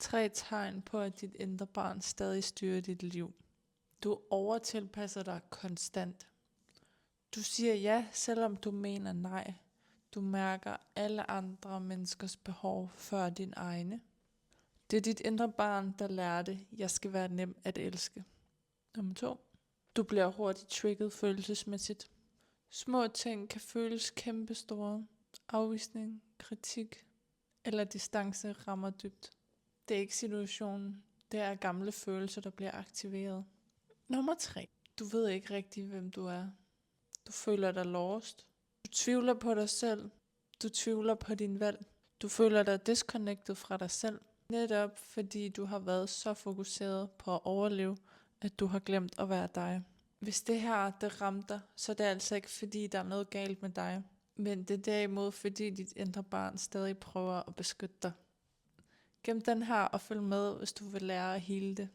3 tegn på, at dit indre barn stadig styrer dit liv. Du overtilpasser dig konstant. Du siger ja, selvom du mener nej. Du mærker alle andre menneskers behov før din egne. Det er dit indre barn, der lærte, jeg skal være nem at elske. Nummer 2. Du bliver hurtigt trigget følelsesmæssigt. Små ting kan føles kæmpestore. Afvisning, kritik eller distance rammer dybt. Det er ikke situationen, det er gamle følelser, der bliver aktiveret. Nummer 3. Du ved ikke rigtig, hvem du er. Du føler dig lost. Du tvivler på dig selv. Du tvivler på din valg. Du føler dig disconnected fra dig selv. Netop fordi du har været så fokuseret på at overleve, at du har glemt at være dig. Hvis det her, det ramte dig, så er det altså ikke fordi, der er noget galt med dig. Men det er derimod fordi, dit indre barn stadig prøver at beskytte dig. Gem den her og følg med, hvis du vil lære at hele det.